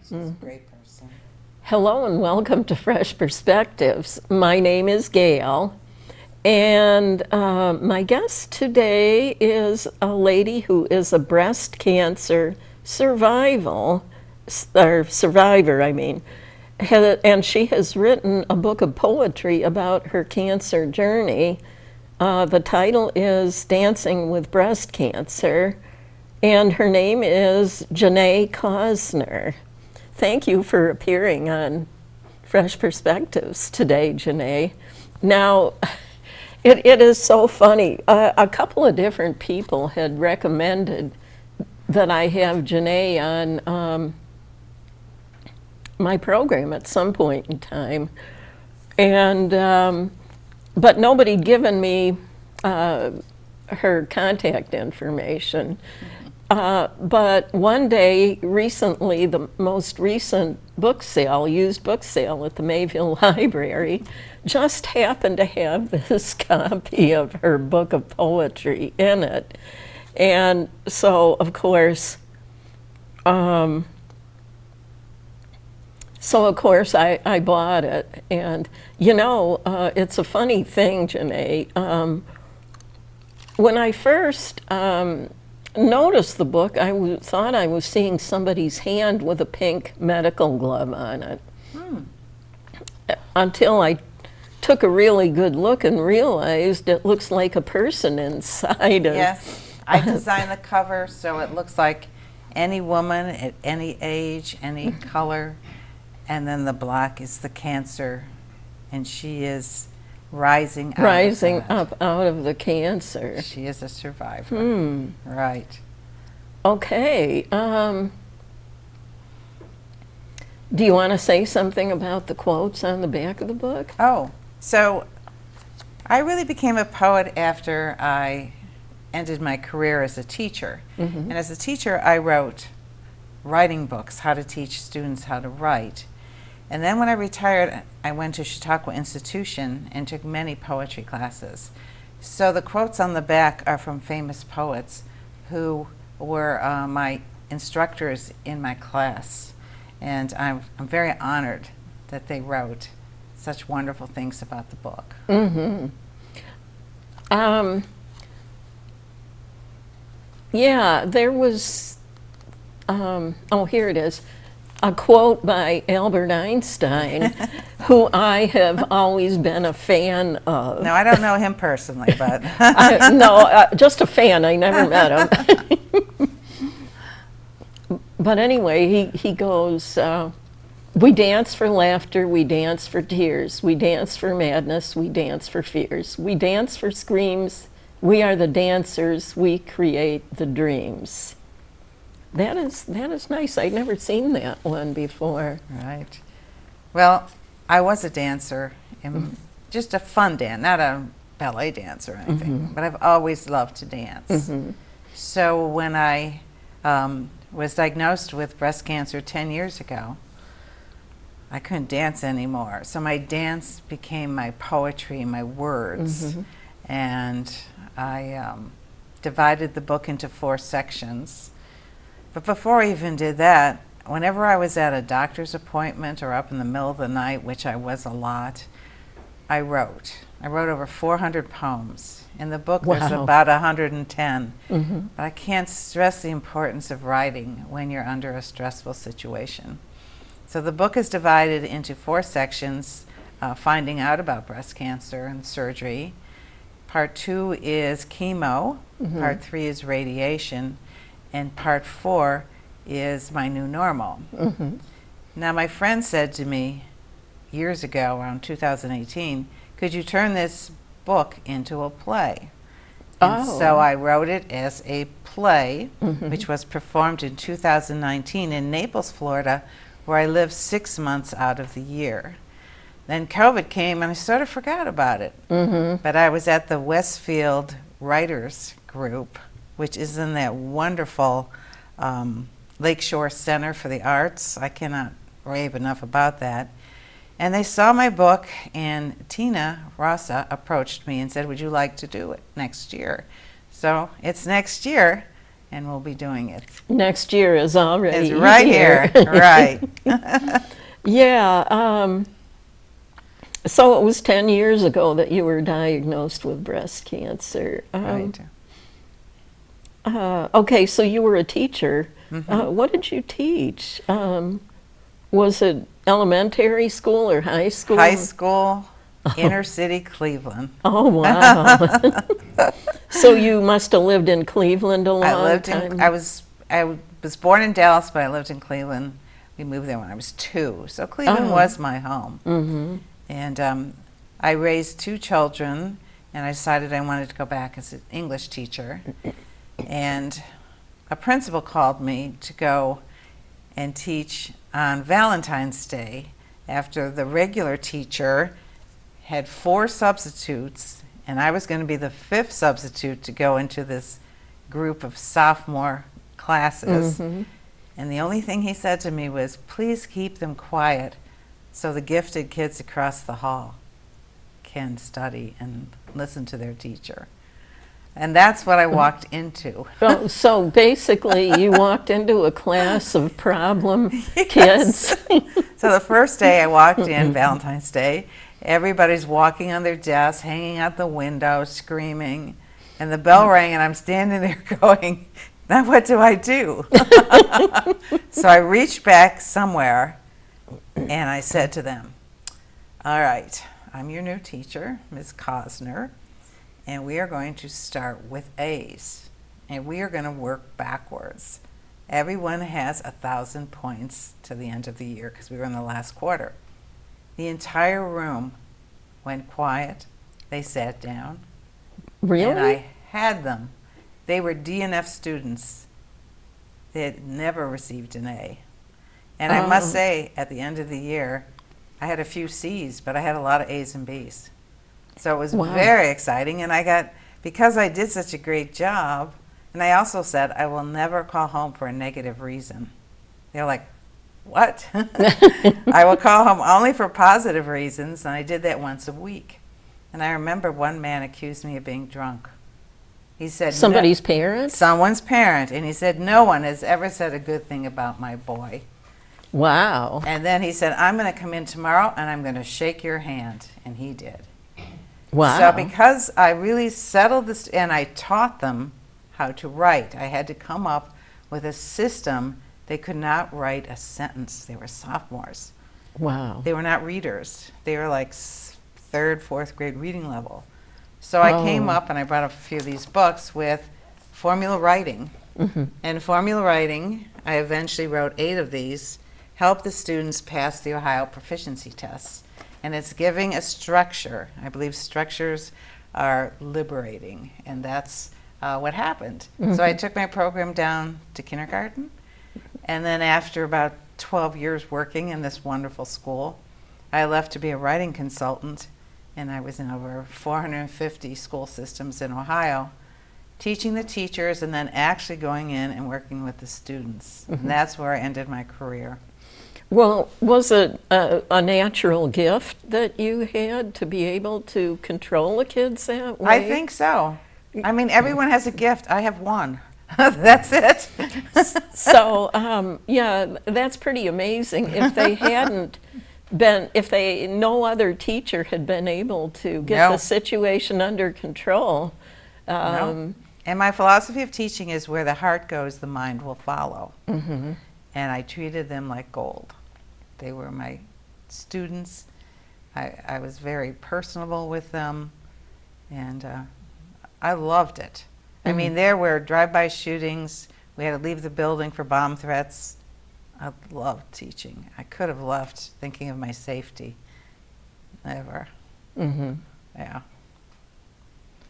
She's a great person. Hello and welcome to Fresh Perspectives. My name is Gail, and my guest today is a lady who is a breast cancer survivor, and she has written a book of poetry about her cancer journey. The title is Dancing with Breast Cancer, and her name is Janay Cosner. Thank you for appearing on Fresh Perspectives today, Janay. Now, it is so funny. A couple of different people had recommended that I have Janay on my program at some point in time, and but nobody'd given me her contact information. But one day, recently, the most recent book sale, used book sale at the Mayville Library, just happened to have this copy of her book of poetry in it. And so, of course, I bought it. And, you know, it's a funny thing, Janay. When I first noticed the book, I thought I was seeing somebody's hand with a pink medical glove on it. Until I took a really good look and realized it looks like a person inside of. Yes, I designed the cover so it looks like any woman at any age, any color, and then the black is the cancer, and she is rising up out of the cancer. She is a survivor. Right. Okay. Do you want to say something about the quotes on the back of the book? Oh, so I really became a poet after I ended my career as a teacher. And as a teacher, I wrote writing books, how to teach students how to write. And then when I retired, I went to Chautauqua Institution and took many poetry classes. So the quotes on the back are from famous poets who were my instructors in my class. And I'm very honored that they wrote such wonderful things about the book. Yeah, there was, here it is. A quote by Albert Einstein, who I have always been a fan of. No, I don't know him personally, but just a fan. I never met him. But anyway, he goes, we dance for laughter, we dance for tears, we dance for madness, we dance for fears, we dance for screams, we are the dancers, we create the dreams. That is nice. I'd never seen that one before. Right. Well, I was a dancer, just a fun dance, not a ballet dancer or anything, but I've always loved to dance. So when I was diagnosed with breast cancer 10 years ago, I couldn't dance anymore. So my dance became my poetry, my words. And I divided the book into 4 sections. But before I even did that, whenever I was at a doctor's appointment or up in the middle of the night, which I was a lot, I wrote. I wrote over 400 poems. In the book, there's about 110. But I can't stress the importance of writing when you're under a stressful situation. So the book is divided into 4 sections, finding out about breast cancer and surgery. Part 2 is chemo. Part 3 is radiation. And part 4 is my new normal. Now, my friend said to me years ago, around 2018, could you turn this book into a play? And so I wrote it as a play, which was performed in 2019 in Naples, Florida, where I lived 6 months out of the year. Then COVID came and I sort of forgot about it. But I was at the Westfield Writers Group, which is in that wonderful Lakeshore Center for the Arts. I cannot rave enough about that. And they saw my book, and Tina Rossa approached me and said, would you like to do it next year? So it's next year, and we'll be doing it. Next year is already It's right here, right. Yeah. So it was 10 years ago that you were diagnosed with breast cancer. Right. Okay, so you were a teacher. What did you teach? Was it elementary school or high school? High school, inner city Cleveland. Oh, wow. So you must have lived in Cleveland a long time. I was born in Dallas, but I lived in Cleveland. We moved there when I was 2, so Cleveland was my home. Mm-hmm. And I raised 2 children, and I decided I wanted to go back as an English teacher. And a principal called me to go and teach on Valentine's Day after the regular teacher had 4 substitutes, and I was going to be the 5th substitute to go into this group of sophomore classes. Mm-hmm. And the only thing he said to me was, please keep them quiet so the gifted kids across the hall can study and listen to their teacher. And that's what I walked into. So basically, you walked into a class of problem kids. So the first day I walked in, Valentine's Day, everybody's walking on their desks, hanging out the window, screaming, and the bell rang, and I'm standing there going, now what do I do? So I reached back somewhere, and I said to them, all right, I'm your new teacher, Ms. Cosner, and we are going to start with A's, and we are going to work backwards. Everyone has 1,000 points to the end of the year because we were in the last quarter. The entire room went quiet. They sat down. Really? And I had them. They were DNF students. They had never received an A. And I must say, at the end of the year, I had a few C's, but I had a lot of A's and B's. So it was very exciting, and because I did such a great job, and I also said, I will never call home for a negative reason. They're like, what? I will call home only for positive reasons, and I did that once a week. And I remember one man accused me of being drunk. He said, somebody's parent? Someone's parent, and he said, no one has ever said a good thing about my boy. Wow. And then he said, I'm going to come in tomorrow, and I'm going to shake your hand, and he did. Wow. So because I really settled this, and I taught them how to write, I had to come up with a system. They could not write a sentence. They were sophomores. Wow. They were not readers. They were like 3rd, 4th grade reading level. So I came up and I brought up a few of these books with formula writing. And formula writing, I eventually wrote 8 of these, helped the students pass the Ohio proficiency tests. And it's giving a structure. I believe structures are liberating, and that's what happened. So I took my program down to kindergarten, and then after about 12 years working in this wonderful school, I left to be a writing consultant, and I was in over 450 school systems in Ohio, teaching the teachers and then actually going in and working with the students. And that's where I ended my career. Well, was it a natural gift that you had to be able to control the kids that way? I think so. I mean, everyone has a gift. I have one. That's it. So, yeah, that's pretty amazing. If they hadn't been, no other teacher had been able to get the situation under control. No. And my philosophy of teaching is where the heart goes, the mind will follow. And I treated them like gold. They were my students. I was very personable with them, and I loved it. I mean, there were drive-by shootings. We had to leave the building for bomb threats. I loved teaching. I could have left thinking of my safety. Never. Yeah.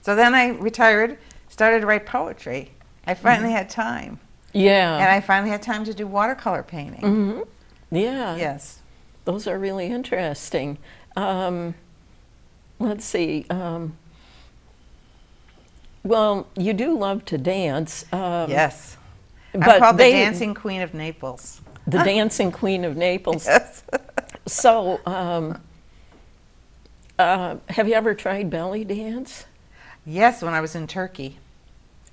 So then I retired, started to write poetry. I finally had time. Yeah. And I finally had time to do watercolor painting. Yeah. Yes. Those are really interesting. Let's see. Well, you do love to dance. Yes. But I'm called the Dancing Queen of Naples. The Dancing Queen of Naples. Yes. So, have you ever tried belly dance? Yes, when I was in Turkey.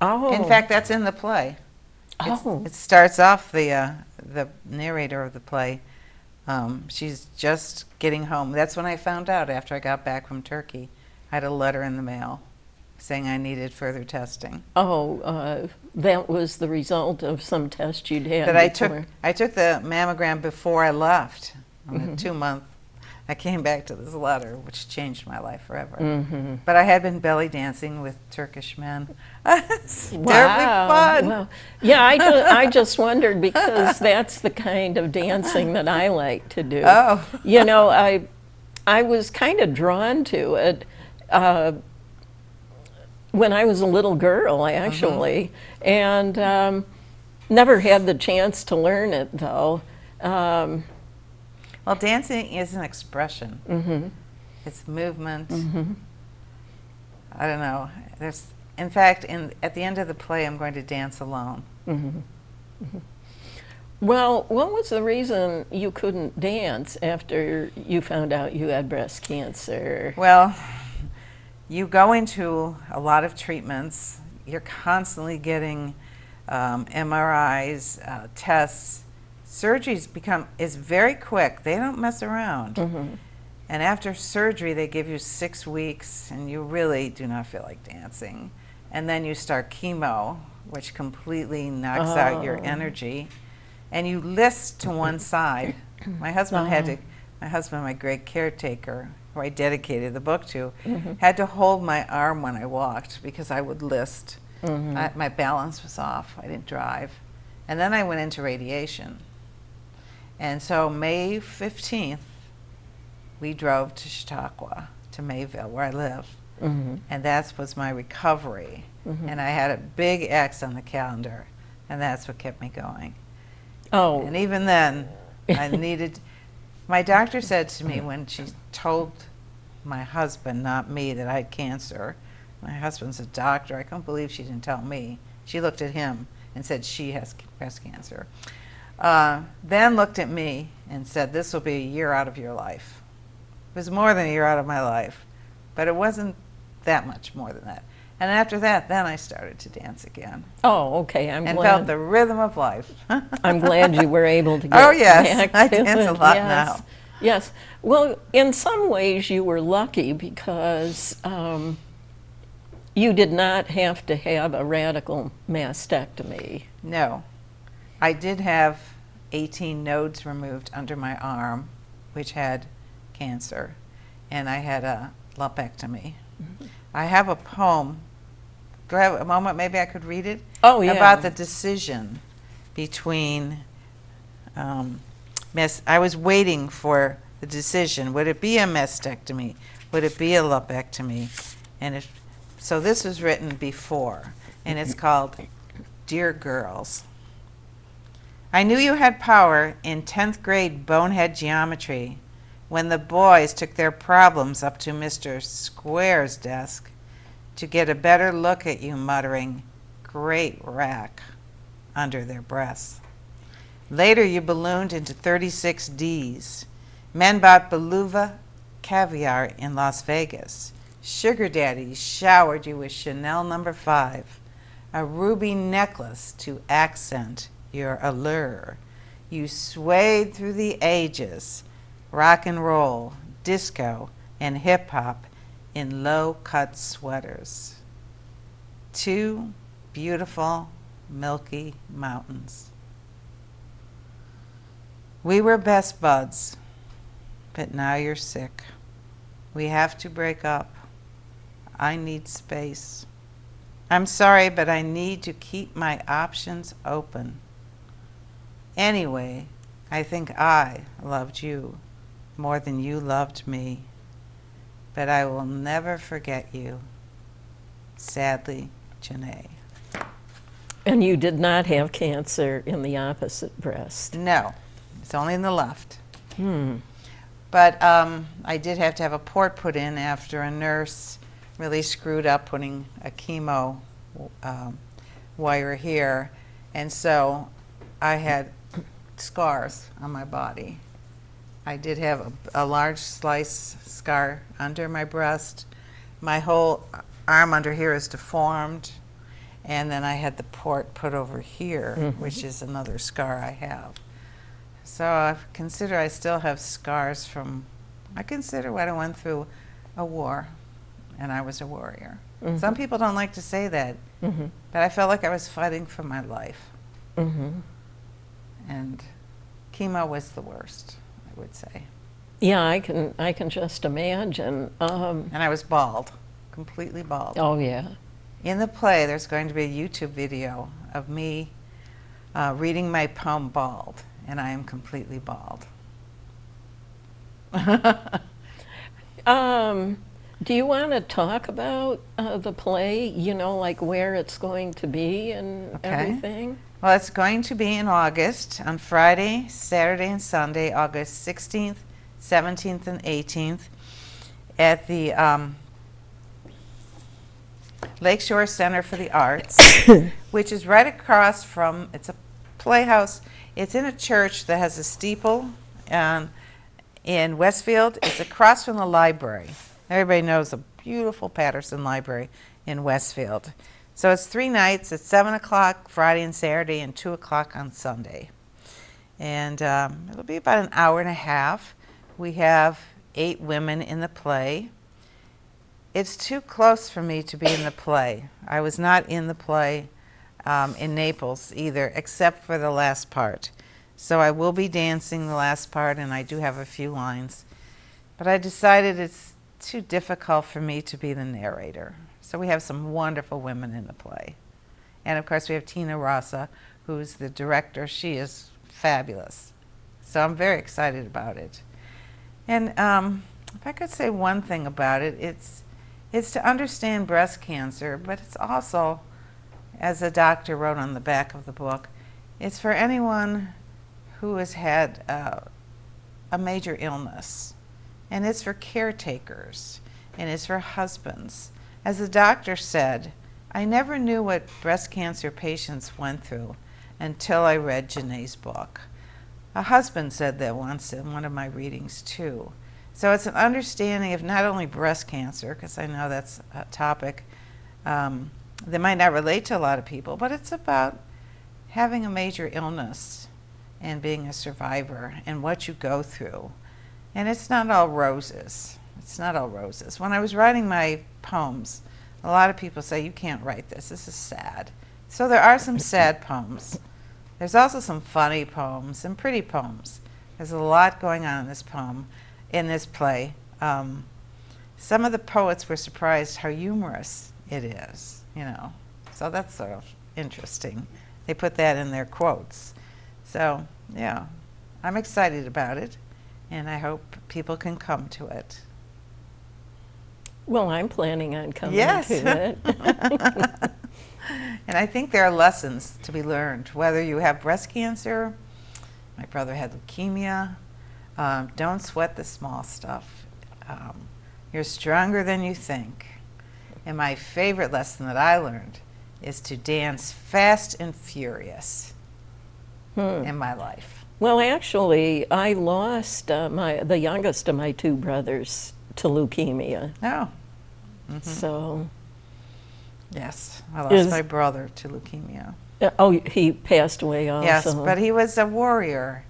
Oh. In fact, that's in the play. Oh. It starts off the narrator of the play. She's just getting home. That's when I found out after I got back from Turkey. I had a letter in the mail saying I needed further testing. Oh, that was the result of some test you'd had But before. I took the mammogram before I left. On the 2 month, I came back to this letter, which changed my life forever. But I had been belly dancing with Turkish men. It's terribly fun. Well, yeah, I just wondered because that's the kind of dancing that I like to do. Oh. You know, I was kind of drawn to it when I was a little girl, actually, and never had the chance to learn it, though. Well, dancing is an expression. It's movement. I don't know. In fact, at the end of the play, I'm going to dance alone. Well, what was the reason you couldn't dance after you found out you had breast cancer? Well, you go into a lot of treatments. You're constantly getting MRIs, tests. Surgeries is very quick. They don't mess around. And after surgery, they give you 6 weeks, and you really do not feel like dancing. And then you start chemo, which completely knocks out your energy, and you list to one side. My husband, my great caretaker, who I dedicated the book to, had to hold my arm when I walked because I would list. My balance was off. I didn't drive. And then I went into radiation. And so May 15th, we drove to Chautauqua, to Mayville, where I live. And that was my recovery. And I had a big X on the calendar, and that's what kept me going. Oh. And even then, I needed, my doctor said to me when she told my husband, not me, that I had cancer. My husband's a doctor. I couldn't believe she didn't tell me. She looked at him and said she has breast cancer. Then looked at me and said, this will be a year out of your life. It was more than a year out of my life, but it wasn't that much more than that. And after that, then I started to dance again. Oh, okay. And felt the rhythm of life. I'm glad you were able to get yes, back I to dance it. a lot Yes. now. Yes. Well, in some ways you were lucky because you did not have to have a radical mastectomy. No. I did have 18 nodes removed under my arm, which had cancer, and I had a lumpectomy. I have a poem. Do I have a moment? Maybe I could read it? Oh, yeah. About the decision between, I was waiting for the decision. Would it be a mastectomy? Would it be a lumpectomy? And so this was written before, and it's called Dear Girls. I knew you had power in 10th grade bonehead geometry when the boys took their problems up to Mr. Square's desk to get a better look at you, muttering, "Great rack," under their breaths. Later you ballooned into 36 Ds. Men bought beluga caviar in Las Vegas. Sugar daddies showered you with Chanel No. 5, a ruby necklace to accent your allure. You swayed through the ages, rock and roll, disco, and hip hop in low-cut sweaters. 2 beautiful, milky mountains. We were best buds, but now you're sick. We have to break up. I need space. I'm sorry, but I need to keep my options open. Anyway, I think I loved you more than you loved me, but I will never forget you. Sadly, Janay. And you did not have cancer in the opposite breast. No, it's only in the left. But I did have to have a port put in after a nurse really screwed up putting a chemo wire here. And so I had scars on my body. I did have a large slice scar under my breast. My whole arm under here is deformed. And then I had the port put over here, which is another scar I have. So I consider I still have scars from, I consider what I went through a war, and I was a warrior. Some people don't like to say that, but I felt like I was fighting for my life. And chemo was the worst, I would say. Yeah, I can just imagine. And I was bald, completely bald. Oh yeah. In the play, there's going to be a YouTube video of me reading my poem bald, and I am completely bald. Do you want to talk about the play, you know, like where it's going to be and everything? Well, it's going to be in August, on Friday, Saturday, and Sunday, August 16th, 17th, and 18th, at the Lakeshore Center for the Arts, which is right across from, it's a playhouse. It's in a church that has a steeple in Westfield. It's across from the library. Everybody knows the beautiful Patterson Library in Westfield. So it's 3 nights. It's 7 o'clock Friday and Saturday and 2 o'clock on Sunday. And it'll be about an hour and a half. We have 8 women in the play. It's too close for me to be in the play. I was not in the play in Naples either, except for the last part. So I will be dancing the last part, and I do have a few lines. But I decided it's too difficult for me to be the narrator. So we have some wonderful women in the play. And of course we have Tina Rossa, who's the director. She is fabulous. So I'm very excited about it. And if I could say one thing about it, it's to understand breast cancer, but it's also, as the doctor wrote on the back of the book, it's for anyone who has had a major illness. And it's for caretakers, and it's for husbands. As the doctor said, I never knew what breast cancer patients went through until I read Janay's book. A husband said that once in one of my readings too. So it's an understanding of not only breast cancer, because I know that's a topic that might not relate to a lot of people, but it's about having a major illness and being a survivor and what you go through. And it's not all roses. It's not all roses. When I was writing my poems, a lot of people say, you can't write this. This is sad. So there are some sad poems. There's also some funny poems and pretty poems. There's a lot going on in this poem, in this play. Some of the poets were surprised how humorous it is, you know. So that's sort of interesting. They put that in their quotes. So, yeah, I'm excited about it, and I hope people can come to it. Well, I'm planning on coming Yes. to it. And I think there are lessons to be learned, whether you have breast cancer, my brother had leukemia, don't sweat the small stuff. You're stronger than you think. And my favorite lesson that I learned is to dance fast and furious in my life. Well, actually, I lost the youngest of my 2 brothers to leukemia. Oh. So, Yes, I lost my brother to leukemia. he passed away also. Yes, but he was a warrior,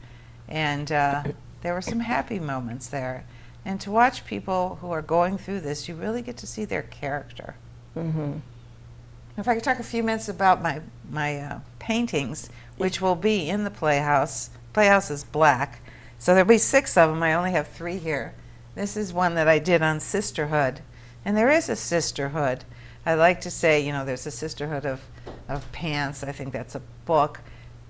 and there were some happy moments there. And to watch people who are going through this, you really get to see their character. If I could talk a few minutes about my paintings, which will be in the Playhouse. Playhouse is black, so there'll be 6 of them. I only have 3 here. This is one that I did on sisterhood, and there is a sisterhood. I like to say, you know, there's a sisterhood of pants. I think that's a book,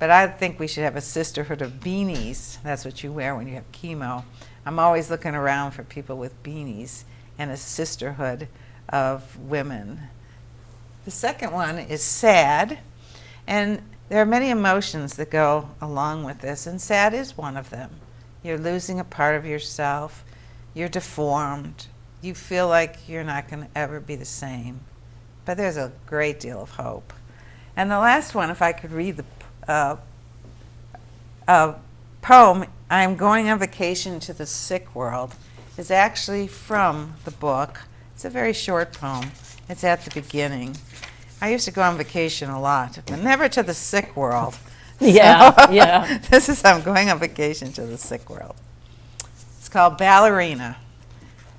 but I think we should have a sisterhood of beanies. That's what you wear when you have chemo. I'm always looking around for people with beanies, and a sisterhood of women. The second one is sad, and there are many emotions that go along with this, and sad is one of them. You're losing a part of yourself. You're deformed. You feel like you're not going to ever be the same. But there's a great deal of hope. And the last one, if I could read the poem, I'm Going on Vacation to the Sick World, is actually from the book. It's a very short poem. It's at the beginning. I used to go on vacation a lot, but never to the sick world. Yeah, yeah. This is, I'm going on vacation to the sick world. It's called Ballerina.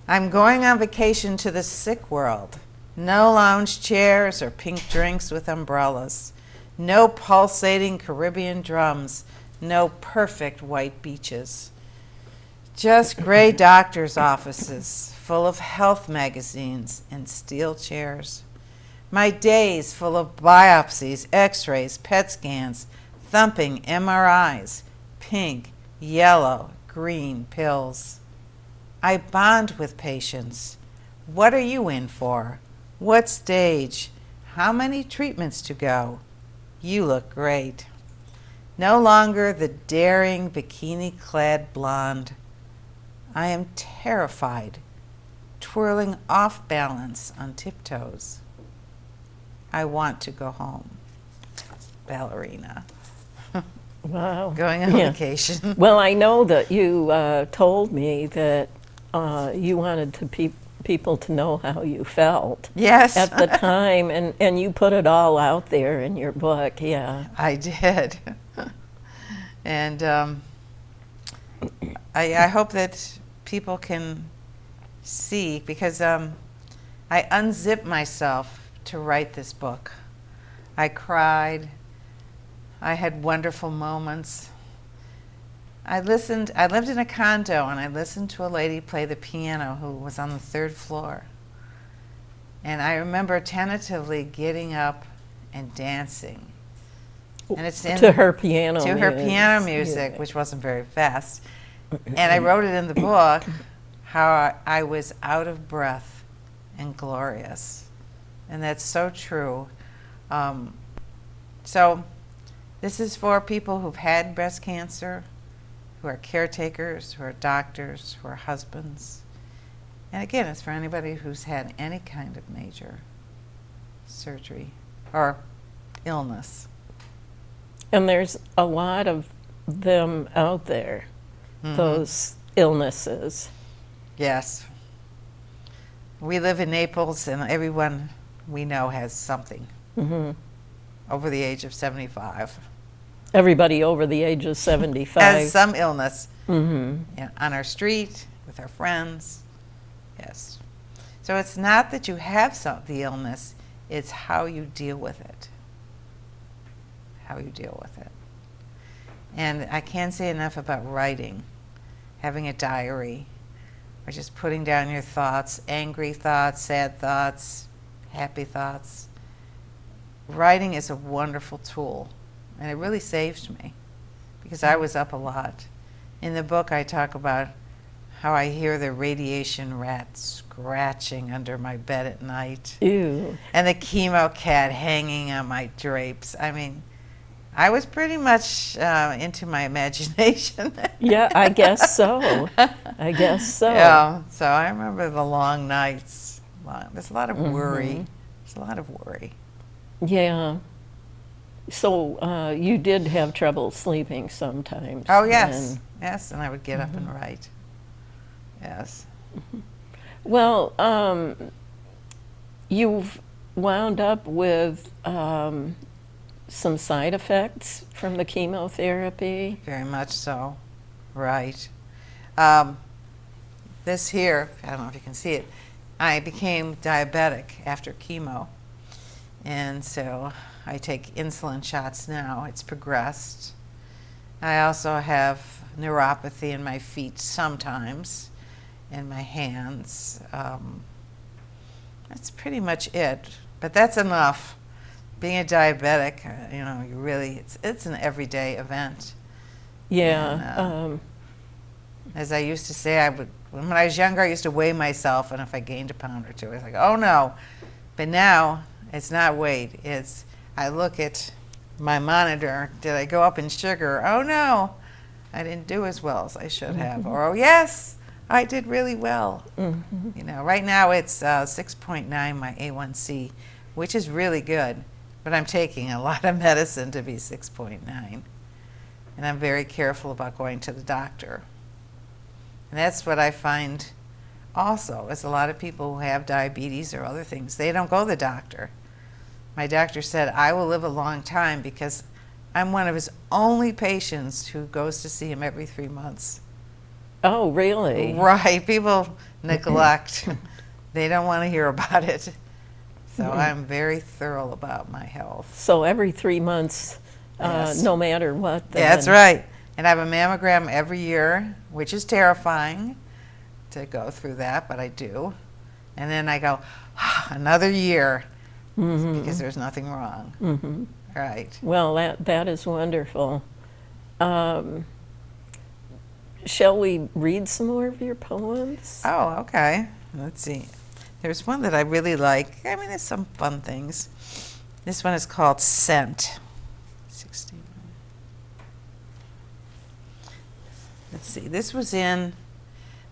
I'm going on vacation to the sick world. No lounge chairs or pink drinks with umbrellas. No pulsating Caribbean drums. No perfect white beaches. Just gray doctor's offices full of health magazines and steel chairs. My days full of biopsies, x-rays, PET scans, thumping MRIs, pink, yellow, green pills. I bond with patients. What are you in for? What stage? How many treatments to go? You look great. No longer the daring bikini-clad blonde. I am terrified, twirling off balance on tiptoes. I want to go home. Ballerina. Wow. Going on vacation. Well, I know that you told me that you wanted people to know how you felt. Yes. At the time, and you put it all out there in your book, yeah. I did. And I hope that people can see, because I unzipped myself to write this book. I cried. I had wonderful moments. I lived in a condo, and I listened to a lady play the piano who was on the 3rd floor. And I remember tentatively getting up and dancing. And it's to her piano to her piano music, which wasn't very fast. And I wrote it in the book how I was out of breath and glorious. And that's so true. So this is for people who've had breast cancer, who are caretakers, who are doctors, who are husbands. And again, it's for anybody who's had any kind of major surgery or illness. And there's a lot of them out there, those illnesses. Yes. We live in Naples, and everyone we know has something over the age of 75. Everybody over the age of 75 has some illness on our street, with our friends. Yes. So it's not that you have the illness, it's how you deal with it. How you deal with it. And I can't say enough about writing, having a diary, or just putting down your thoughts, angry thoughts, sad thoughts, happy thoughts. Writing is a wonderful tool, and it really saved me, because I was up a lot. In the book, I talk about how I hear the radiation rat scratching under my bed at night. Ew. And the chemo cat hanging on my drapes. I mean, I was pretty much into my imagination. Yeah, I guess so. I guess so. Yeah, so I remember the long nights. There's a lot of worry. There's a lot of worry. Yeah. So you did have trouble sleeping sometimes. Oh, yes. Yes, and I would get up and write. Yes. Well, you've wound up with some side effects from the chemotherapy. Very much so. Right. This here, I don't know if you can see it, I became diabetic after chemo. And so I take insulin shots now. It's progressed. I also have neuropathy in my feet sometimes, and my hands. That's pretty much it. But that's enough. Being a diabetic, you really, it's an everyday event. Yeah. And, as I used to say, when I was younger, I used to weigh myself, and if I gained a pound or two, I was like, oh no. But now, it's not weight. It's, I look at my monitor. Did I go up in sugar? Oh no, I didn't do as well as I should have. Or, oh yes, I did really well. Right now it's 6.9, my A1C, which is really good. But I'm taking a lot of medicine to be 6.9. And I'm very careful about going to the doctor. And that's what I find also, is a lot of people who have diabetes or other things, they don't go to the doctor. My doctor said I will live a long time because I'm one of his only patients who goes to see him every 3 months. Oh, really? Right. People neglect. They don't want to hear about it. So I'm very thorough about my health. So every 3 months, Yes. no matter what. Then. Yeah, that's right. And I have a mammogram every year, which is terrifying to go through that, but I do. And then I go, another year, because there's nothing wrong. Mm-hmm. Right. Well, that is wonderful. Shall we read some more of your poems? Oh, okay. Let's see. There's one that I really like. I mean, there's some fun things. This one is called Scent. 16. Let's see. This was in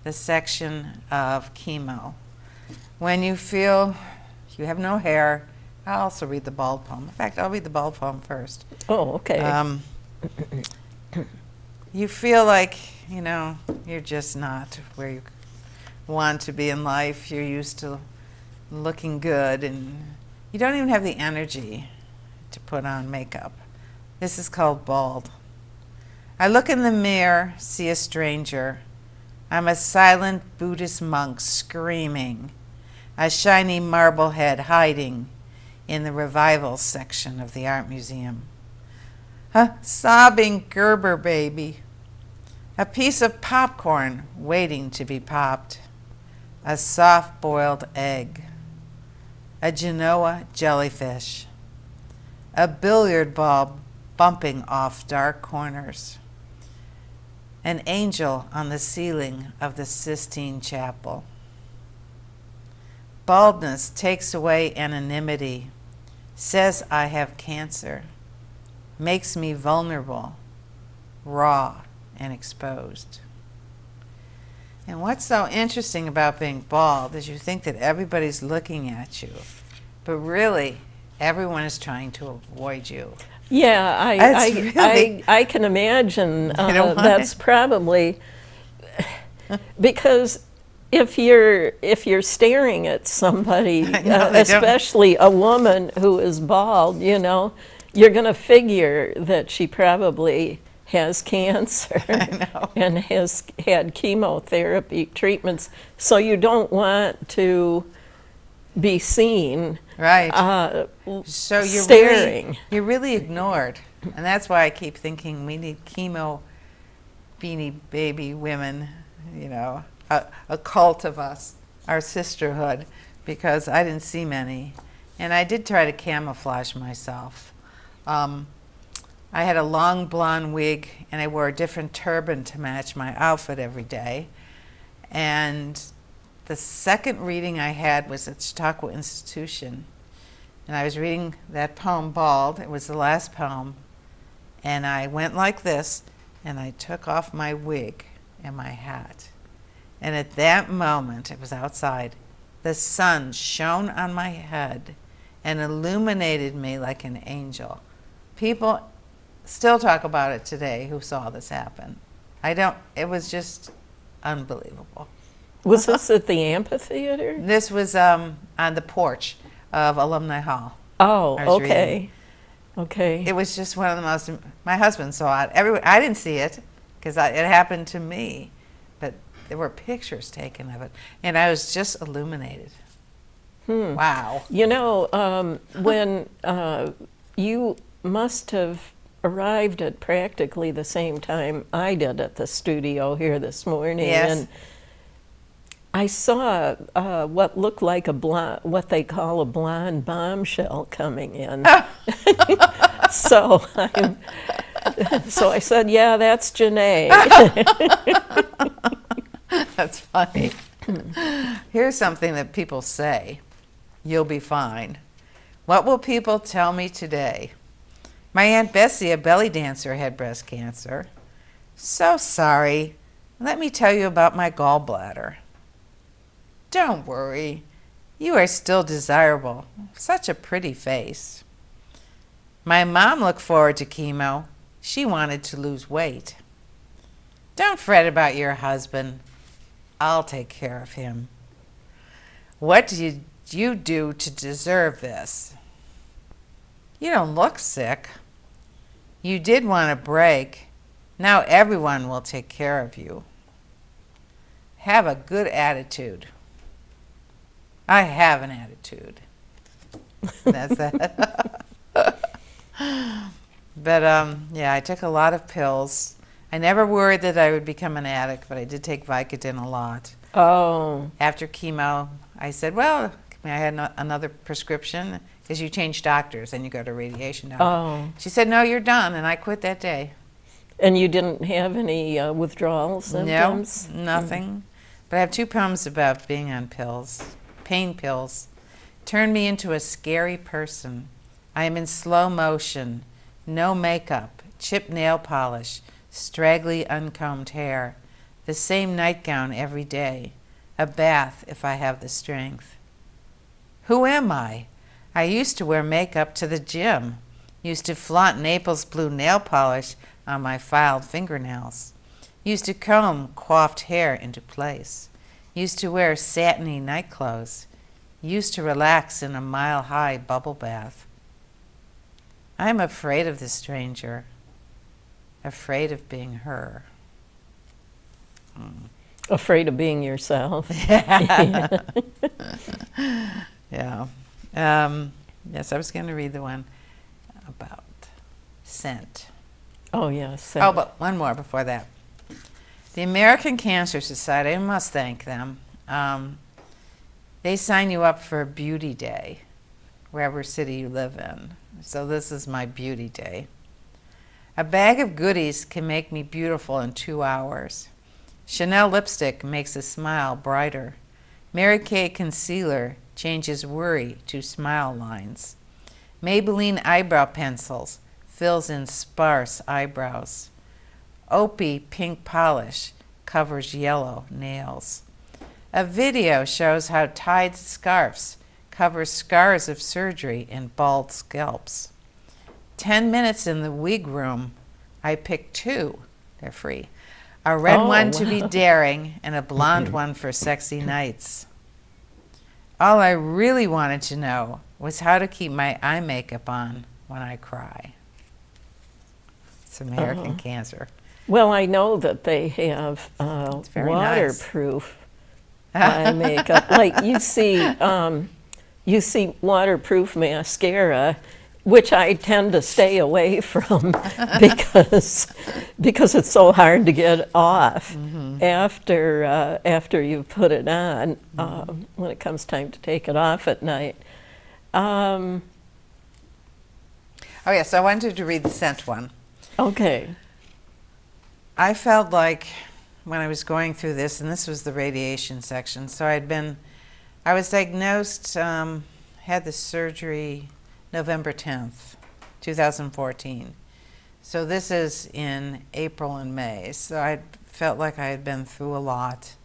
the section of chemo. When you feel you have no hair, I'll also read the bald poem. In fact, I'll read the bald poem first. Oh, okay. You feel like, you're just not where you want to be in life. You're used to looking good, and you don't even have the energy to put on makeup. This is called Bald. I look in the mirror, see a stranger. I'm a silent Buddhist monk screaming, a shiny marble head hiding in the revival section of the art museum. A sobbing Gerber baby, a piece of popcorn waiting to be popped, a soft-boiled egg, a Genoa jellyfish, a billiard ball bumping off dark corners, an angel on the ceiling of the Sistine Chapel. Baldness takes away anonymity, says I have cancer, makes me vulnerable, raw, and exposed. And what's so interesting about being bald is you think that everybody's looking at you, but really everyone is trying to avoid you. Yeah, I can imagine that's probably because if you're staring at somebody, especially a woman who is bald, you're going to figure that she probably has cancer and has had chemotherapy treatments, so you don't want to be seen so you're staring. You're really ignored, and that's why I keep thinking we need chemo beanie baby women, a cult of us, our sisterhood, because I didn't see many, and I did try to camouflage myself. I had a long blonde wig, and I wore a different turban to match my outfit every day. And the second reading I had was at Chautauqua Institution, and I was reading that poem, Bald. It was the last poem, and I went like this, and I took off my wig and my hat. And at that moment, it was outside, the sun shone on my head and illuminated me like an angel. People still talk about it today who saw this happen. It was just unbelievable. Was this at the amphitheater? This was on the porch of Alumni Hall. Oh, okay. Okay. It was just one of the most, my husband saw it. I didn't see it because it happened to me, but there were pictures taken of it, and I was just illuminated. Wow. When you must have arrived at practically the same time I did at the studio here this morning. Yes. And I saw what looked like what they call a blonde bombshell coming in. So I said, yeah, that's Janay. That's funny. Here's something that people say. You'll be fine. What will people tell me today? My Aunt Bessie, a belly dancer, had breast cancer. So sorry. Let me tell you about my gallbladder. Don't worry. You are still desirable. Such a pretty face. My mom looked forward to chemo. She wanted to lose weight. Don't fret about your husband. I'll take care of him. What did you do to deserve this? You don't look sick. You did want a break. Now everyone will take care of you. Have a good attitude. I have an attitude. That's that. But yeah, I took a lot of pills. I never worried that I would become an addict, but I did take Vicodin a lot. Oh. After chemo, I said, well, may I had another prescription? Because you change doctors and you go to radiation doctor. Oh. She said, no, you're done, and I quit that day. And you didn't have any withdrawal symptoms? No, nothing. But I have two problems about being on pills. Pain pills turn me into a scary person. I am in slow motion, no makeup, chipped nail polish, straggly uncombed hair, the same nightgown every day, a bath if I have the strength. Who am I? I used to wear makeup to the gym, used to flaunt Naples blue nail polish on my filed fingernails, used to comb coiffed hair into place, used to wear satiny nightclothes, used to relax in a mile-high bubble bath. I'm afraid of the stranger, afraid of being her. Afraid of being yourself. Yeah. Yes, I was going to read the one about scent. Oh, yes. Oh, but one more before that. The American Cancer Society, I must thank them. They sign you up for a beauty day, wherever city you live in. So this is my beauty day. A bag of goodies can make me beautiful in 2 hours. Chanel lipstick makes a smile brighter. Mary Kay concealer changes worry to smile lines. Maybelline eyebrow pencils fills in sparse eyebrows. Opie pink polish covers yellow nails. A video shows how tied scarves cover scars of surgery in bald scalps. 10 minutes in the wig room. I picked 2. They're free. A red one to be daring and a blonde one for sexy nights. All I really wanted to know was how to keep my eye makeup on when I cry. It's American Cancer. Well, I know that they have waterproof eye makeup. Like you see waterproof mascara, which I tend to stay away from because it's so hard to get off after you put it on when it comes time to take it off at night. Oh, yes, I wanted to read the scent one. Okay. I felt like when I was going through this, and this was the radiation section, so I was diagnosed, had the surgery November 10th, 2014. So this is in April and May. So I felt like I had been through a lot,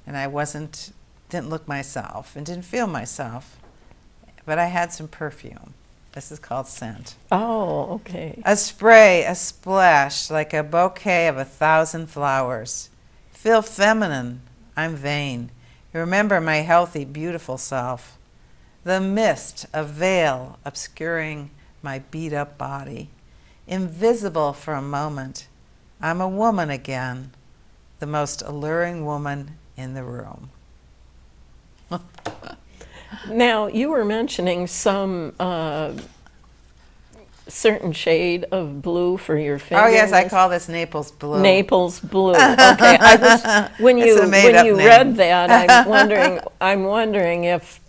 and I didn't look myself and didn't feel myself, but I had some perfume. This is called scent. Oh, okay. A spray, a splash, like a bouquet of 1,000 flowers. Feel feminine. I'm vain. Remember my healthy, beautiful self. The mist, a veil obscuring my beat-up body. Invisible for a moment. I'm a woman again. The most alluring woman in the room. Now, you were mentioning some certain shade of blue for your fingers. Oh, yes, I call this Naples blue. Naples blue. Okay, when you read that, I'm wondering if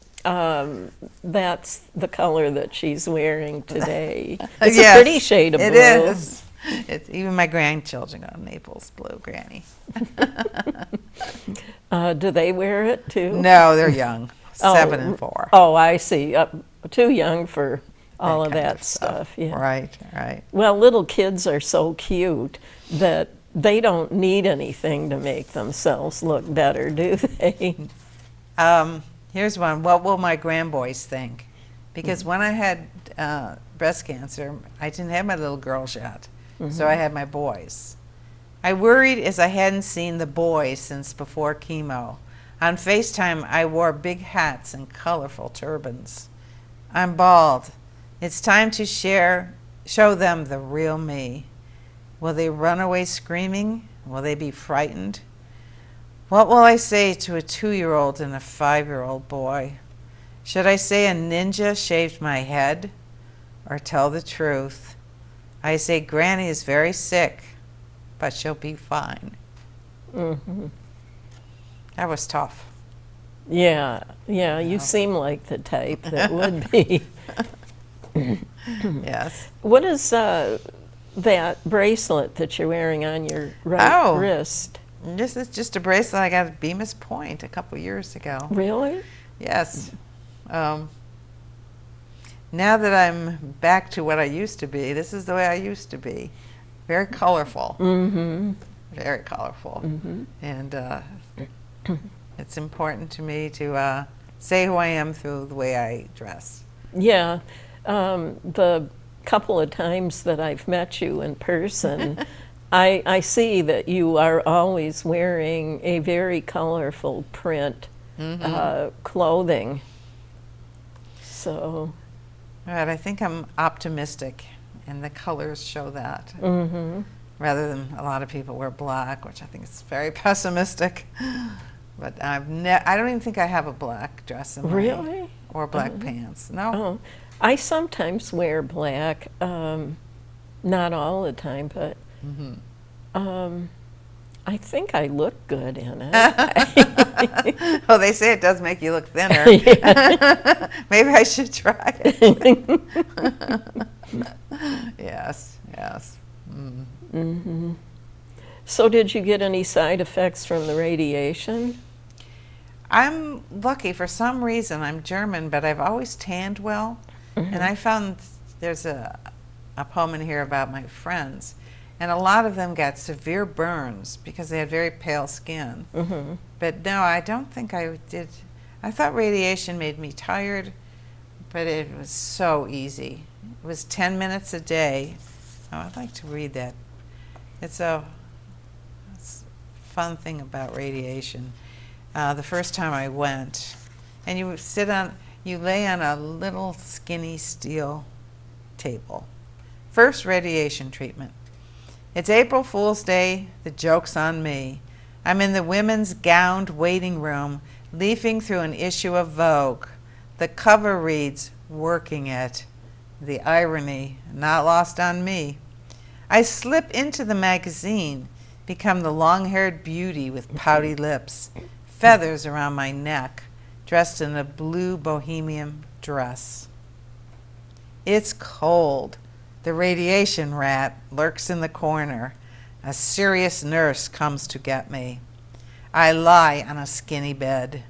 that's the color that she's wearing today. It's a pretty shade of blue. It is. It's, even my grandchildren go Naples blue, Granny. Do they wear it too? No, they're young. 7 and 4. Oh, I see. Too young for all of that stuff. Yeah. Right. Well, little kids are so cute that they don't need anything to make themselves look better, do they? Here's one. What will my grandboys think? Because when I had breast cancer, I didn't have my little girls yet, so I had my boys. I worried as I hadn't seen the boys since before chemo. On FaceTime, I wore big hats and colorful turbans. I'm bald. It's time to show them the real me. Will they run away screaming? Will they be frightened? What will I say to a 2-year-old and a 5-year-old boy? Should I say a ninja shaved my head? Or tell the truth? I say Granny is very sick, but she'll be fine. Mm-hmm. That was tough. Yeah, you seem like the type that would be. Yes. What is that bracelet that you're wearing on your right wrist? This is just a bracelet I got at Bemis Point a couple years ago. Really? Yes. Now that I'm back to what I used to be, this is the way I used to be. Very colorful. Mm-hmm. Very colorful. Mm-hmm. And it's important to me to say who I am through the way I dress. Yeah. The couple of times that I've met you in person, I see that you are always wearing a very colorful print clothing. So. Right, I think I'm optimistic, and the colors show that. Mm-hmm. Rather than a lot of people wear black, which I think is very pessimistic. But I don't even think I have a black dress in my, Really? Or black pants. No. Oh, I sometimes wear black, not all the time, but I think I look good in it. Oh, they say it does make you look thinner. Maybe I should try it. Yes, yes. Mm. Mm-hmm. So did you get any side effects from the radiation? I'm lucky. For some reason, I'm German, but I've always tanned well. And I found there's a poem in here about my friends. And a lot of them got severe burns because they had very pale skin. But no, I don't think I did. I thought radiation made me tired, but it was so easy. It was 10 minutes a day. Oh, I'd like to read that. It's a fun thing about radiation. The first time I went, and you lay on a little skinny steel table. First radiation treatment. It's April Fool's Day, the joke's on me. I'm in the women's gowned waiting room, leafing through an issue of Vogue. The cover reads, "Working It." The irony, not lost on me. I slip into the magazine, become the long-haired beauty with pouty lips, feathers around my neck, dressed in a blue bohemian dress. It's cold. The radiation rat lurks in the corner. A serious nurse comes to get me. I lie on a skinny bed.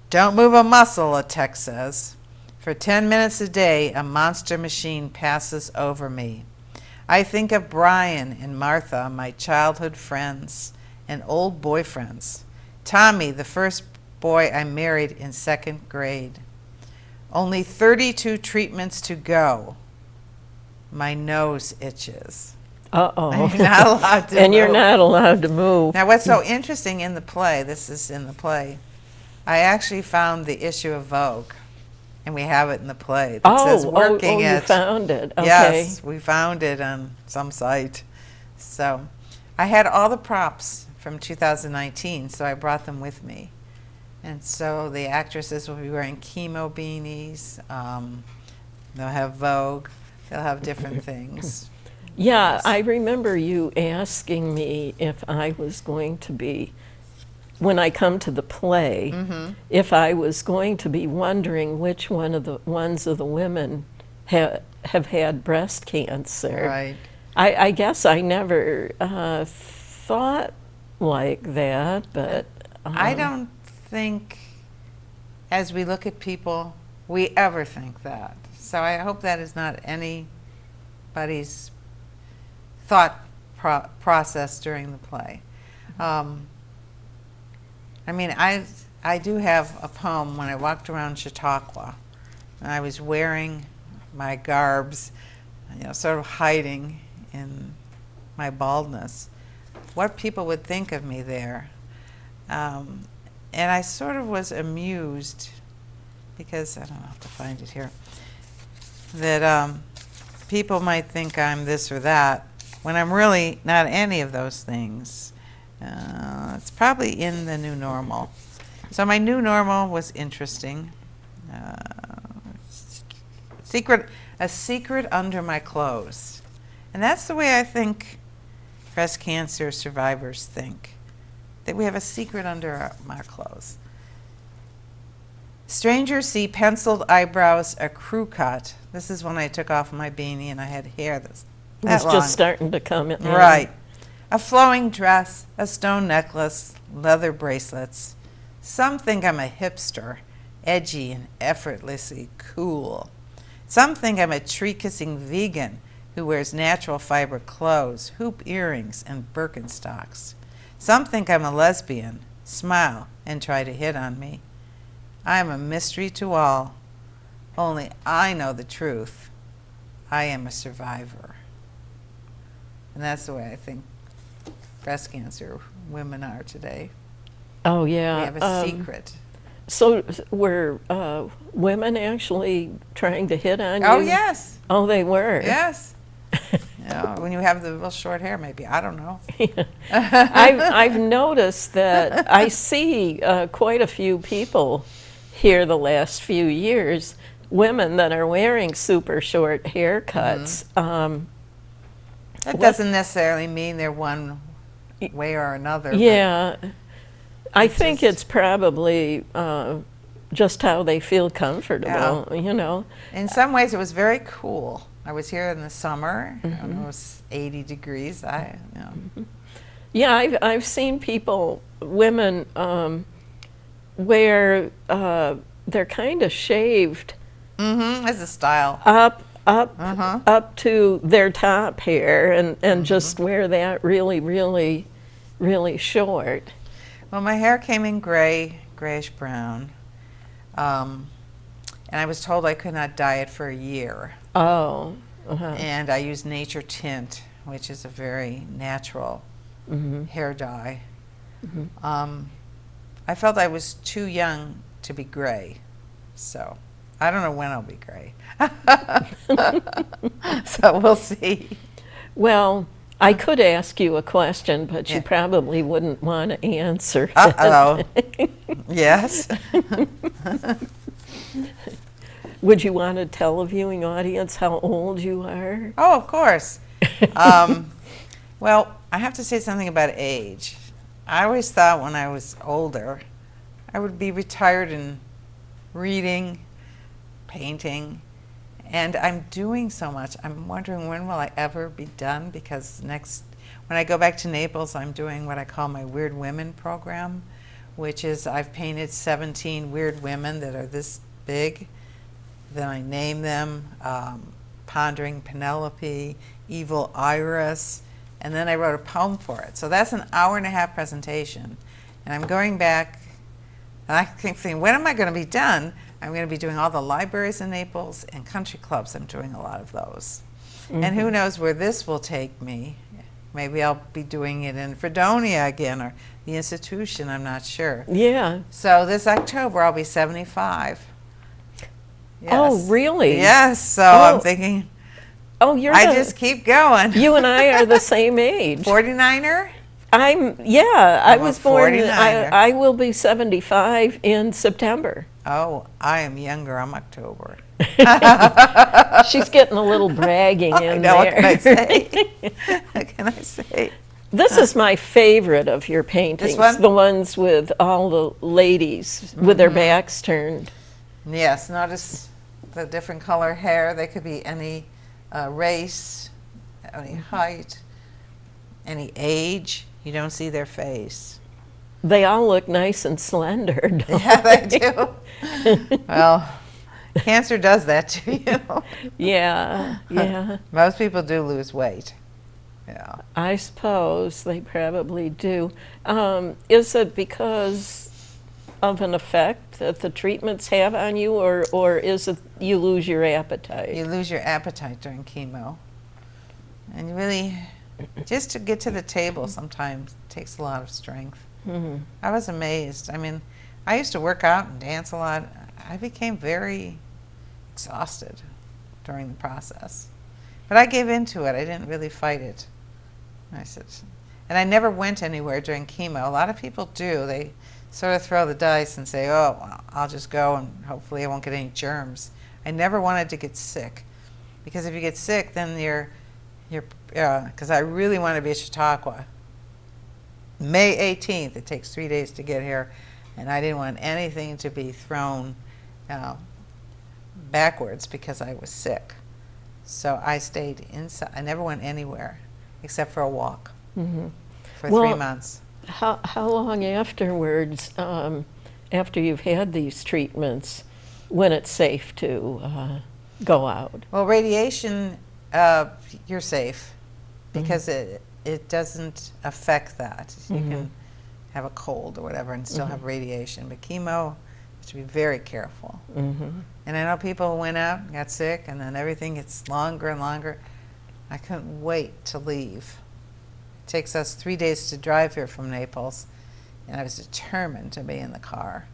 Don't move a muscle, a tech says. For 10 minutes a day, a monster machine passes over me. I think of Brian and Martha, my childhood friends and old boyfriends. Tommy, the first boy I married in 2nd grade. Only 32 treatments to go. My nose itches. Uh-oh. I'm not allowed to And you're move. not allowed to move. Now, what's so interesting in the play, this is in the play, I actually found the issue of Vogue, and we have it in the play that says "Working It." You found it. Okay. Yes, we found it on some site. So I had all the props from 2019, so I brought them with me. And so the actresses will be wearing chemo beanies. They'll have Vogue. They'll have different things. Yeah, I remember you asking me if I was going to be, when I come to the play, if I was going to be wondering which one of the women have had breast cancer. Right. I guess I never thought like that, but I don't think, as we look at people, we ever think that. So I hope that is not anybody's thought process during the play. I mean, I do have a poem when I walked around Chautauqua, and I was wearing my garbs, sort of hiding in my baldness, what people would think of me there. And I sort of was amused because, I don't know how to find it here. that people might think I'm this or that when I'm really not any of those things. It's probably in the new normal. So my new normal was interesting. A secret under my clothes. And that's the way I think breast cancer survivors think, that we have a secret under our clothes. Strangers see penciled eyebrows, a crew cut. This is when I took off my beanie and I had hair that It's long. just starting to come in. Right. A flowing dress, a stone necklace, leather bracelets. Some think I'm a hipster, edgy and effortlessly cool. Some think I'm a tree-kissing vegan who wears natural fiber clothes, hoop earrings, and Birkenstocks. Some think I'm a lesbian, smile, and try to hit on me. I am a mystery to all. Only I know the truth. I am a survivor. And that's the way I think breast cancer women are today. Oh, yeah. We have a secret. So were women actually trying to hit on you? Oh, yes. Oh, they were? Yes. When you have the real short hair, maybe. I don't know. I've noticed that I see quite a few people here the last few years, women that are wearing super short haircuts. That doesn't necessarily mean they're one way or another. Yeah. I think it's probably just how they feel comfortable, you know. In some ways, it was very cool. I was here in the summer. It was 80 degrees. Yeah, I've seen people, women, where they're kind of shaved. As a style. Up to their top hair, and just wear that really, really, really short. Well, my hair came in grayish brown, and I was told I could not dye it for a year. Oh. And I used Nature Tint, which is a very natural hair dye. I felt I was too young to be gray, so I don't know when I'll be gray. So we'll see. Well, I could ask you a question, but you probably wouldn't want to answer. Uh-oh. Yes. Would you want to tell a viewing audience how old you are? Oh, of course. Well, I have to say something about age. I always thought when I was older, I would be retired in reading, painting, and I'm doing so much. I'm wondering when will I ever be done, because when I go back to Naples, I'm doing what I call my Weird Women program, which is I've painted 17 weird women that are this big. Then I name them, Pondering Penelope, Evil Iris, and then I wrote a poem for it. So that's an hour-and-a-half presentation. And I'm going back, and I keep thinking, when am I going to be done? I'm going to be doing all the libraries in Naples and country clubs. I'm doing a lot of those. And who knows where this will take me. Maybe I'll be doing it in Fredonia again, or the institution, I'm not sure. Yeah. So this October, I'll be 75. Yes. Oh, really? Yes, so I'm thinking, I just keep going. You and I are the same age. 49er? I was born, 49er. I will be 75 in September. Oh, I am younger, I'm October. She's getting a little bragging in there. What can I say? What can I say? This is my favorite of your paintings. This one? The ones with all the ladies with their backs turned. Yes, notice the different color hair. They could be any race, any height, any age. You don't see their face. They all look nice and slender, don't Yeah, they do. Well, cancer does that to you. Yeah, yeah. Most people do lose weight. Yeah. I suppose they probably do. Is it because of an effect that the treatments have on you, or is it you lose your appetite? You lose your appetite during chemo. And you really, just to get to the table sometimes takes a lot of strength. I was amazed. I mean, I used to work out and dance a lot. I became very exhausted during the process. But I gave into it. I didn't really fight it. I said, and I never went anywhere during chemo. A lot of people do. They sort of throw the dice and say, oh, well, I'll just go and hopefully I won't get any germs. I never wanted to get sick. Because if you get sick, then because I really want to be at Chautauqua. May 18th, it takes 3 days to get here, and I didn't want anything to be thrown backwards because I was sick. So I stayed inside. I never went anywhere except for a walk for 3 months. How long afterwards, after you've had these treatments, when it's safe to go out? Well, radiation, you're safe because it doesn't affect that. You can have a cold or whatever and still have radiation, but chemo, you have to be very careful. And I know people who went out and got sick, and then everything gets longer and longer. I couldn't wait to leave. It takes us 3 days to drive here from Naples, and I was determined to be in the car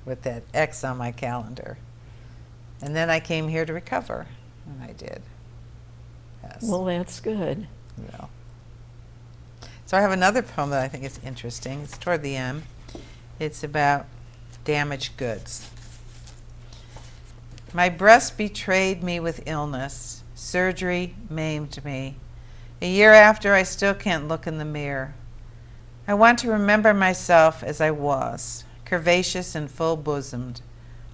with that X on my calendar. And then I came here to recover, and I did. Yes. Well, that's good. Yeah. So I have another poem that I think is interesting. It's toward the end. It's about damaged goods. My breast betrayed me with illness. Surgery maimed me. A year after, I still can't look in the mirror. I want to remember myself as I was, curvaceous and full-bosomed.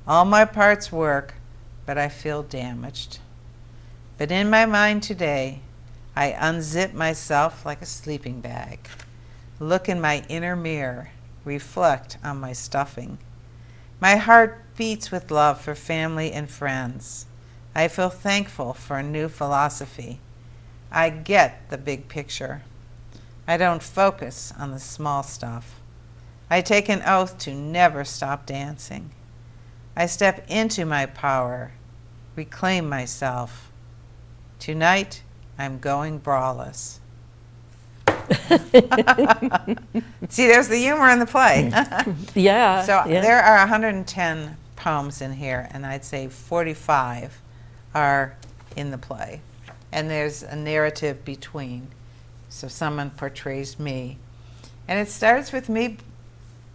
All my parts work, but I feel damaged. But in my mind today, I unzip myself like a sleeping bag, look in my inner mirror, reflect on my stuffing. My heart beats with love for family and friends. I feel thankful for a new philosophy. I get the big picture. I don't focus on the small stuff. I take an oath to never stop dancing. I step into my power, reclaim myself. Tonight, I'm going braless. See, there's the humor in the play. Yeah. So there are 110 poems in here, and I'd say 45 are in the play. And there's a narrative between. So someone portrays me. And it starts with me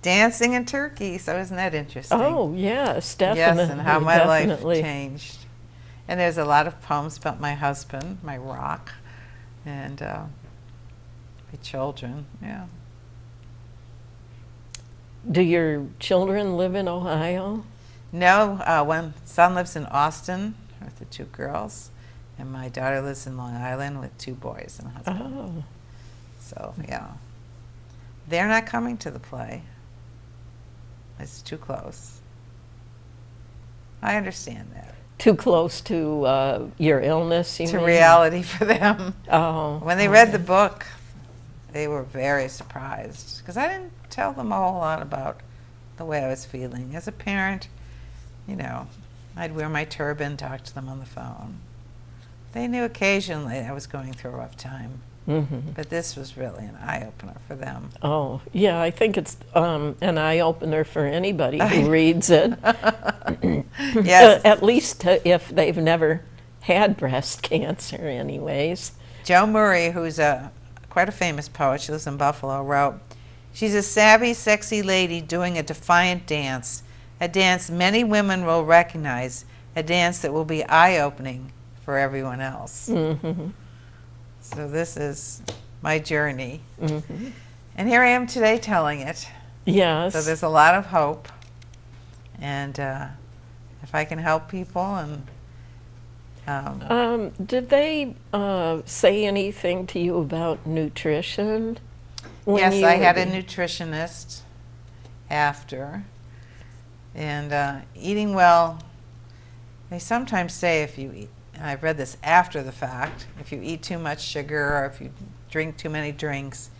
dancing in Turkey, so isn't that interesting? Oh, yes, definitely. Yes, and how my life changed. And there's a lot of poems about my husband, my rock, and my children, yeah. Do your children live in Ohio? No, one son lives in Austin with the 2 girls, and my daughter lives in Long Island with 2 boys and a husband. Oh. So, yeah. They're not coming to the play. It's too close. I understand that. Too close to your illness, you To mean? reality for them. Oh. When they read the book, they were very surprised because I didn't tell them a whole lot about the way I was feeling. As a parent, you know, I'd wear my turban, talk to them on the phone. They knew occasionally I was going through a rough time, but this was really an eye-opener for them. Oh, yeah, I think it's an eye-opener for anybody who reads it. Yes. At least if they've never had breast cancer anyways. Joe Murray, who's quite a famous poet, she lives in Buffalo, wrote, "She's a savvy, sexy lady doing a defiant dance, a dance many women will recognize, a dance that will be eye-opening for everyone else." So this is my journey. And here I am today telling it. Yes. So there's a lot of hope. And if I can help people and... did they say anything to you about nutrition? Yes, I had a nutritionist after. And eating well, they sometimes say if you eat, and I've read this after the fact, if you eat too much sugar or if you drink too many drinks,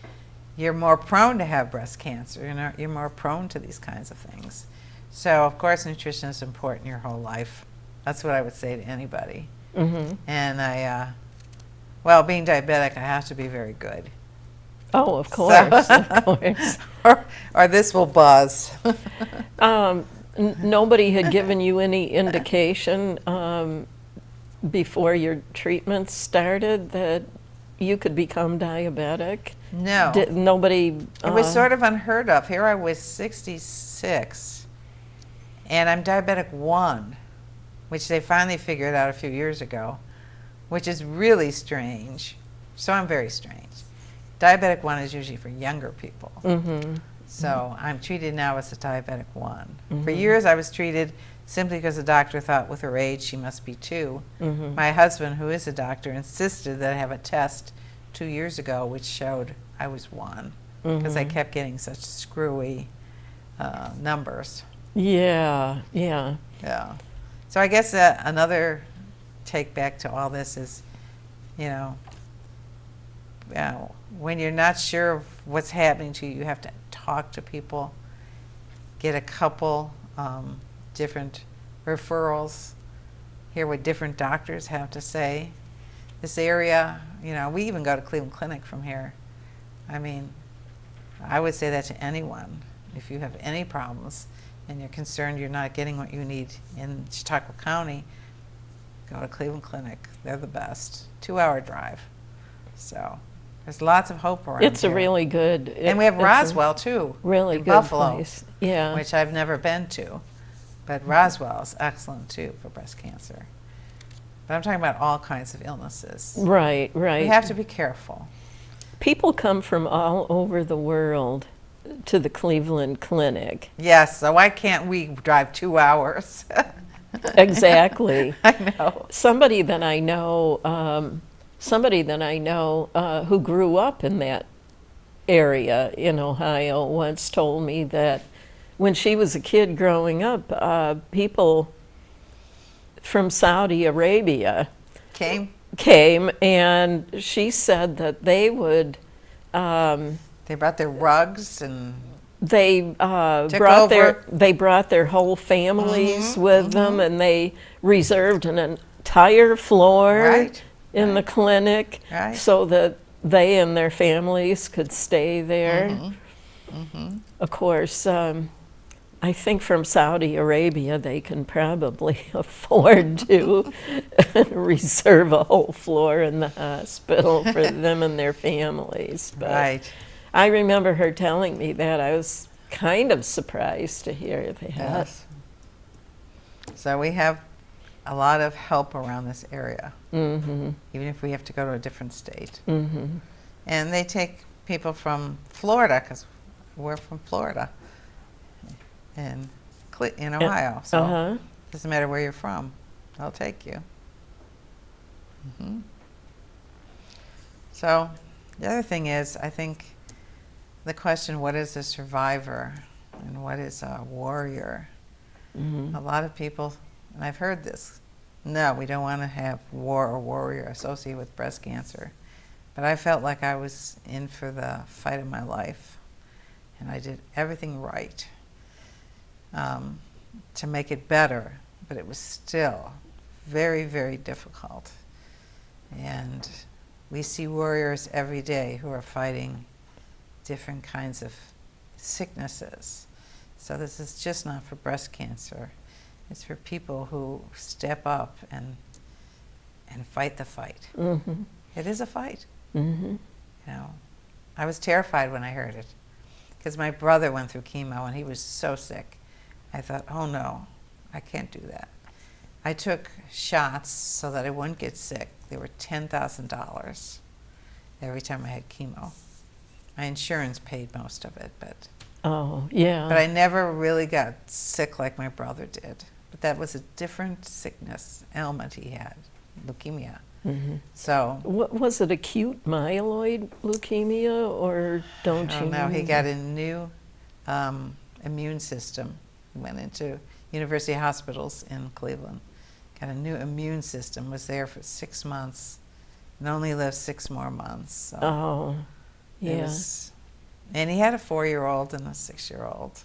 you're more prone to have breast cancer. You know, you're more prone to these kinds of things. So, of course, nutrition is important your whole life. That's what I would say to anybody. And I, well, being diabetic, I have to be very good. Oh, of course, So of course. or this will buzz. Nobody had given you any indication before your treatment started that you could become diabetic? No. Nobody. It was sort of unheard of. Here I was 66, and I'm diabetic 1, which they finally figured out a few years ago, which is really strange. So I'm very strange. Diabetic 1 is usually for younger people. Mm-hmm. So I'm treated now as a diabetic 1. For years I was treated simply because the doctor thought with her age she must be 2. My husband, who is a doctor, insisted that I have a test 2 years ago which showed I was 1 because I kept getting such screwy numbers. Yeah. Yeah. So I guess another take back to all this is, when you're not sure of what's happening to you, you have to talk to people, get a couple different referrals, hear what different doctors have to say. This area, we even go to Cleveland Clinic from here. I mean, I would say that to anyone. If you have any problems and you're concerned you're not getting what you need in Chautauqua County, go to Cleveland Clinic. They're the best. 2-hour drive. So there's lots of hope around It's here. a really good. And we have Roswell too. Really in good Buffalo, place. Yeah. which I've never been to. But Roswell is excellent too for breast cancer. But I'm talking about all kinds of illnesses. Right. We have to be careful. People come from all over the world to the Cleveland Clinic. Yes, so why can't we drive 2 hours? Exactly. I know. Somebody that I know who grew up in that area in Ohio once told me that when she was a kid growing up, people from Saudi Arabia came, and she said that they would. They brought their rugs and They brought their whole families with them, and they reserved an entire floor in the clinic so that they and their families could stay there. Of course, I think from Saudi Arabia they can probably afford to reserve a whole floor in the hospital for them and their families. But I remember her telling me that. I was kind of surprised to hear that. Yes. So we have a lot of help around this area, even if we have to go to a different state. And they take people from Florida, because we're from Florida, in Ohio. So it doesn't matter where you're from, they'll take you. So the other thing is, I think, the question, what is a survivor and what is a warrior? A lot of people, and I've heard this, no, we don't want to have war or warrior associated with breast cancer. But I felt like I was in for the fight of my life, and I did everything right to make it better, but it was still very, very difficult. And we see warriors every day who are fighting different kinds of sicknesses. So this is just not for breast cancer. It's for people who step up and fight the fight. It is a fight. I was terrified when I heard it, because my brother went through chemo and he was so sick. I thought, oh no, I can't do that. I took shots so that I wouldn't get sick. They were $10,000 every time I had chemo. My insurance paid most of it, but but I never really got sick like my brother did. But that was a different sickness, ailment he had, leukemia. So was it acute myeloid leukemia, or don't you know? No, he got a new immune system. He went into University Hospitals in Cleveland, got a new immune system, was there for 6 months, and only lived 6 more months. So and he had a 4-year-old and a 6-year-old.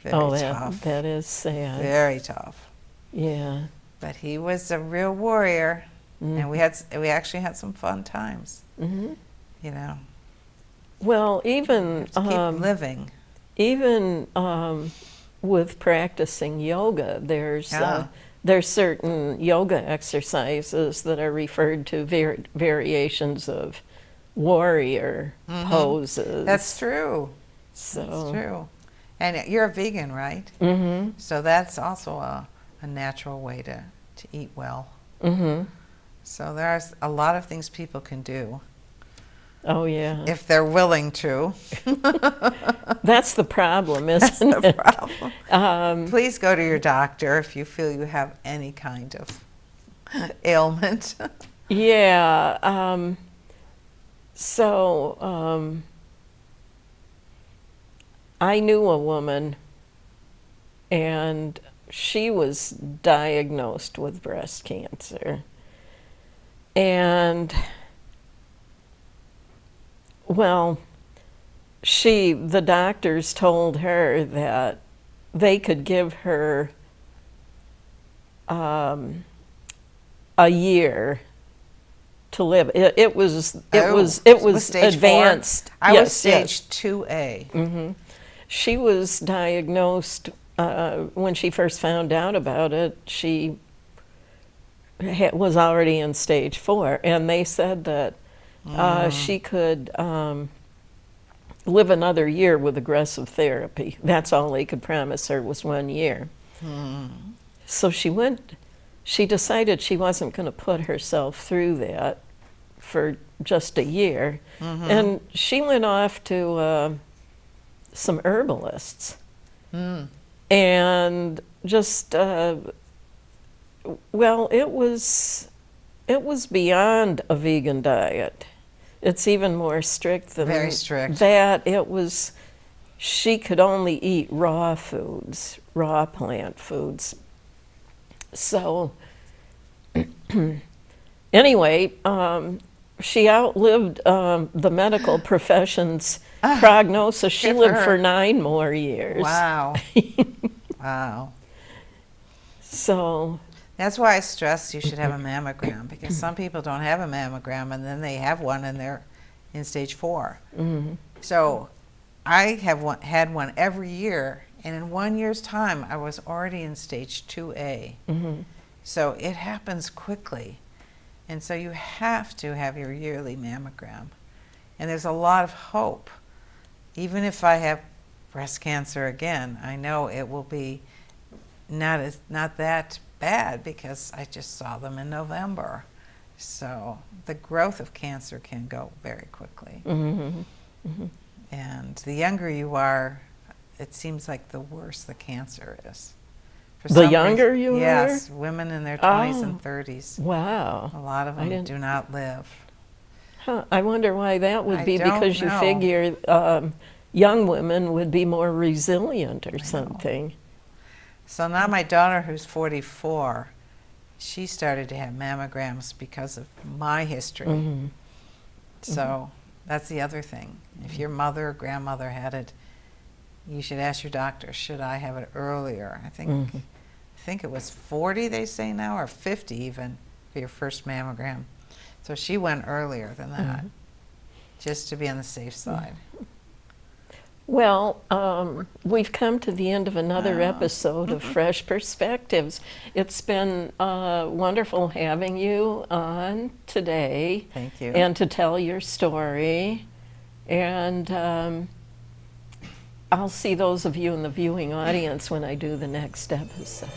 Very tough. That is sad. Very tough. Yeah. But he was a real warrior, and we actually had some fun times. Well, even keep living. Even with practicing yoga. Yeah. There's certain yoga exercises that are referred to variations of warrior poses. That's true. So. That's true. And you're a vegan, right? Mm-hmm. So that's also a natural way to eat well. Mm-hmm. So there's a lot of things people can do Oh, yeah. if they're willing to. That's the problem, isn't That's the it? problem. Please go to your doctor if you feel you have any kind of ailment. Yeah. I knew a woman, and she was diagnosed with breast cancer. And, well, the doctors told her that they could give her a year to live. It was stage advanced. 4? I Yes, was stage 2A. Mm-hmm. She was diagnosed when she first found out about it. She was already in stage 4, and they said that she could live another year with aggressive therapy. That's all they could promise her, was 1 year. So she decided she wasn't going to put herself through that for just a year. And she went off to some herbalists. And just, well, it was beyond a vegan diet. It's even more strict than Very strict. that. She could only eat raw foods, raw plant foods. So anyway, she outlived the medical profession's prognosis. She good for lived her. for 9 more years. Wow. Wow. So That's why I stress you should have a mammogram, because some people don't have a mammogram and then they have one and they're in stage 4. So I had one every year, and in 1 year's time I was already in stage 2A. So it happens quickly. And so you have to have your yearly mammogram. And there's a lot of hope. Even if I have breast cancer again, I know it will be not that bad, because I just saw them in November. So the growth of cancer can go very quickly. And the younger you are, it seems like the worse the cancer is. For the some younger reason, you are? Yes, women in their 20s and 30s. Wow. A lot of them do not live. Huh. I wonder why that would I be, don't because you know. figure young women would be more resilient or something. So now my daughter, who's 44, she started to have mammograms because of my history. So that's the other thing. If your mother or grandmother had it, you should ask your doctor, should I have it earlier? I think it was 40, they say now, or 50 even, for your first mammogram. So she went earlier than that, just to be on the safe side. Well, we've come to the end of another episode of Fresh Perspectives. It's been wonderful having you on today. Thank you. And to tell your story. And I'll see those of you in the viewing audience when I do the next episode.